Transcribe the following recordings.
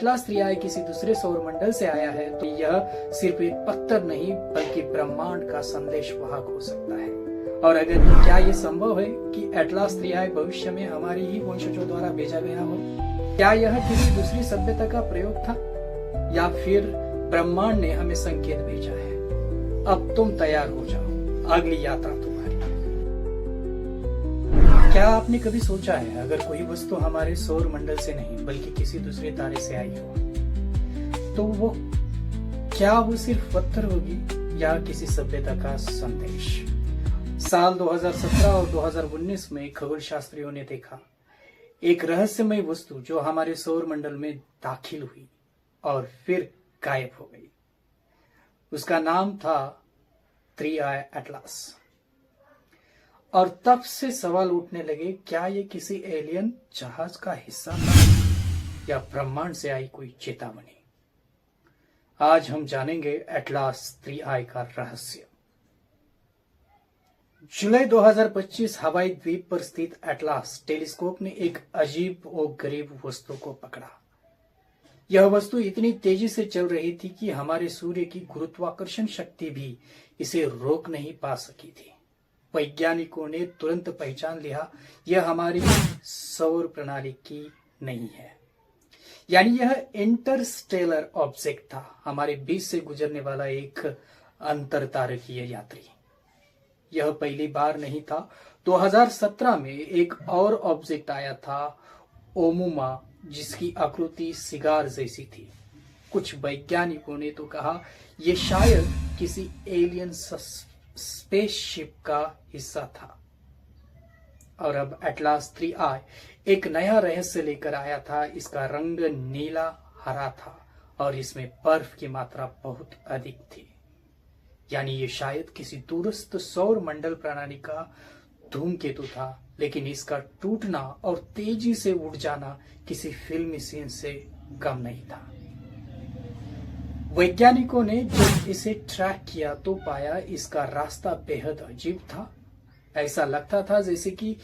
Atlas 3i किसी दूसरे सौर मंडल से आया है तो यह सिर्फ एक पत्थर नहीं बल्कि ब्रह्मांड का संदेश वाहक हो सकता है। और अगर क्या ये संभव है कि एटलास 3i भविष्य में हमारी ही वंशजों द्वारा भेजा गया हो? क्या यह किसी दूसरी सभ्यता का प्रयोग था या फिर ब्रह्मांड ने हमें संकेत भेजा है? अब तुम तैयार हो जाओ, अगली यात्रा तुम्हारी। क्या आपने कभी सोचा है अगर कोई वस्तु हमारे सौर मंडल से नहीं बल्कि किसी दूसरे तारे से आई हो तो वो सिर्फ पत्थर होगी या किसी सभ्यता का संदेश? साल 2017 और 2019 में खगोल शास्त्रियों ने देखा एक रहस्यमय वस्तु जो हमारे सौर मंडल में दाखिल हुई और फिर गायब हो गई। उसका नाम था 3i एटलास। और तब से सवाल उठने लगे, क्या ये किसी एलियन जहाज का हिस्सा था या ब्रह्मांड से आई कोई चेतावनी? आज हम जानेंगे एटलास 3i का रहस्य। जुलाई 2025 हवाई द्वीप पर स्थित एटलास टेलीस्कोप ने एक अजीब और गरीब वस्तु को पकड़ा। यह वस्तु इतनी तेजी से चल रही थी कि हमारे सूर्य की गुरुत्वाकर्षण शक्ति भी इसे रोक नहीं पा सकी थी। वैज्ञानिकों ने तुरंत पहचान लिया यह हमारी सौर प्रणाली की नहीं है, यानी यह इंटरस्टेलर ऑब्जेक्ट था, हमारे बीच से गुजरने वाला एक अंतरतारकीय यात्री। यह पहली बार नहीं था। 2017 में एक और ऑब्जेक्ट आया था, ओमुमा, जिसकी आकृति सिगार जैसी थी। कुछ वैज्ञानिकों ने तो कहा यह शायद किसी एलियन स्पेसशिप का हिस्सा था। और अब एटलास 3i एक नया रहस्य लेकर आया था। इसका रंग नीला हरा था और इसमें बर्फ की मात्रा बहुत अधिक थी, यानी ये शायद किसी दूरस्थ सौर मंडल प्रणाली का धूमकेतु था, लेकिन इसका टूटना और तेजी से उड़ जाना किसी फिल्मी सीन से कम नहीं था। वैज्ञानिकों ने जब इसे ट्रैक किया तो पाया इसका रास्ता बेहद अजीब था। ऐसा लगता था जैसे कि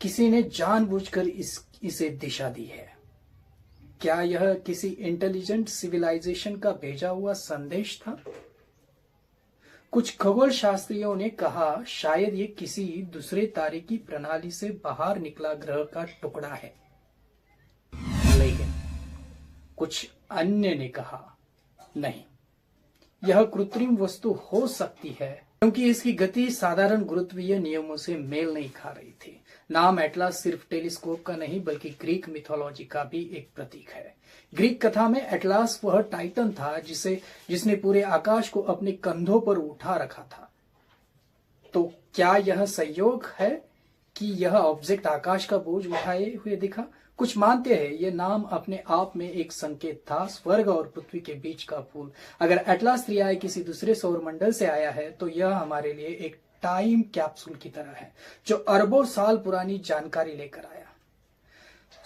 किसी ने जानबूझकर इसे दिशा दी है। क्या यह किसी इंटेलिजेंट सिविलाइजेशन का भेजा हुआ संदेश था? कुछ खगोल शास्त्रियों ने कहा शायद ये किसी दूसरे तारे की प्रणाली से बाहर निकला ग्रह का टुकड़ा है, लेकिन कुछ अन्य ने कहा नहीं, यह कृत्रिम वस्तु हो सकती है क्योंकि इसकी गति साधारण गुरुत्वीय नियमों से मेल नहीं खा रही थी। नाम एटलास सिर्फ टेलीस्कोप का नहीं बल्कि ग्रीक मिथोलॉजी का भी एक प्रतीक है। ग्रीक कथा में एटलास वह टाइटन था जिसने पूरे आकाश को अपने कंधों पर उठा रखा था। तो क्या यह संयोग है कि यह ऑब्जेक्ट आकाश का बोझ उठाए हुए दिखा? कुछ मानते हैं यह नाम अपने आप में एक संकेत था, स्वर्ग और पृथ्वी के बीच का पुल। अगर एटलास 3i किसी दूसरे सौर मंडल से आया है तो यह हमारे लिए एक टाइम कैप्सूल की तरह है जो अरबों साल पुरानी जानकारी लेकर आया।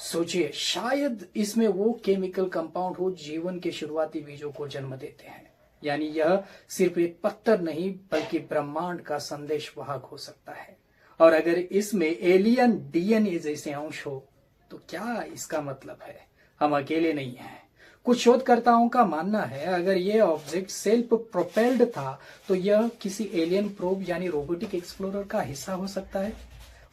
सोचिए, शायद इसमें वो केमिकल कंपाउंड हो जीवन के शुरुआती बीजों को जन्म देते हैं, यानी यह सिर्फ एक पत्थर नहीं बल्कि ब्रह्मांड का संदेश वाहक हो सकता है। और अगर इसमें एलियन डीएनए जैसे अंश हो तो क्या इसका मतलब है हम अकेले नहीं हैं? कुछ शोधकर्ताओं का मानना है अगर यह ऑब्जेक्ट सेल्फ प्रोपेल्ड था तो यह किसी एलियन प्रोब यानी रोबोटिक एक्सप्लोरर का हिस्सा हो सकता है,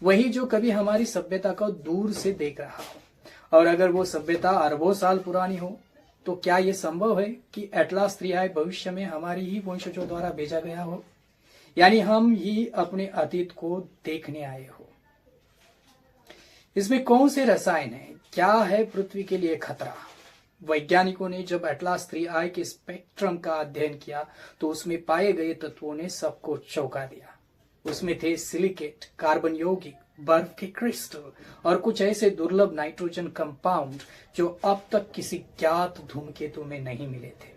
वही जो कभी हमारी सभ्यता को दूर से देख रहा हो। और अगर वो सभ्यता अरबों साल पुरानी हो तो क्या यह संभव है कि एटलास 3i भविष्य में हमारी ही वंशजों द्वारा भेजा गया हो, यानी हम ही अपने अतीत को देखने आए हो। इसमें कौन से रसायन है? क्या है पृथ्वी के लिए खतरा? वैज्ञानिकों ने जब एटलास 3i के स्पेक्ट्रम का अध्ययन किया तो उसमें पाए गए तत्वों ने सबको चौंका दिया। उसमें थे सिलिकेट, कार्बन यौगिक, बर्फ के क्रिस्टल और कुछ ऐसे दुर्लभ नाइट्रोजन कंपाउंड जो अब तक किसी ज्ञात धूमकेतु में नहीं मिले थे।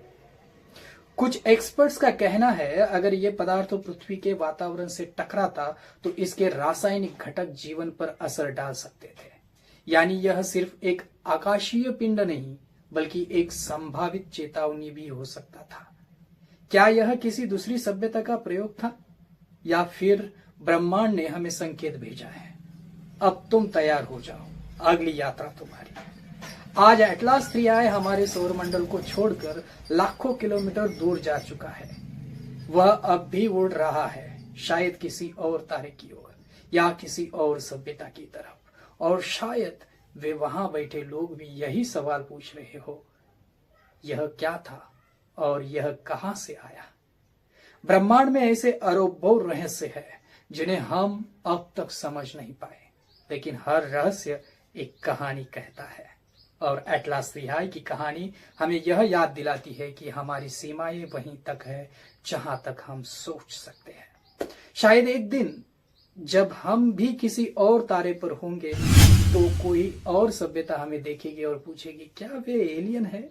कुछ एक्सपर्ट्स का कहना है अगर ये पदार्थ पृथ्वी के वातावरण से टकराता तो इसके रासायनिक घटक जीवन पर असर डाल सकते थे, यानी यह सिर्फ एक आकाशीय पिंड नहीं बल्कि एक संभावित चेतावनी भी हो सकता था। क्या यह किसी दूसरी सभ्यता का प्रयोग था या फिर ब्रह्मांड ने हमें संकेत भेजा है? अब तुम तैयार हो जाओ, अगली यात्रा तुम्हारी। आज एटलास 3i हमारे सौरमंडल को छोड़कर लाखों किलोमीटर दूर जा चुका है। वह अब भी उड़ रहा है, शायद किसी और तारे की ओर या किसी और सभ्यता की तरफ। और शायद वे वहां बैठे लोग भी यही सवाल पूछ रहे हो, यह क्या था और यह कहां से आया। ब्रह्मांड में ऐसे अरबों रहस्य है जिन्हें हम अब तक समझ नहीं पाए, लेकिन हर रहस्य एक कहानी कहता है। और एटलास 3i की कहानी हमें यह याद दिलाती है कि हमारी सीमाएं वहीं तक है जहां तक हम सोच सकते हैं। शायद एक दिन जब हम भी किसी और तारे पर होंगे तो कोई और सभ्यता हमें देखेगी और पूछेगी, क्या वे एलियन है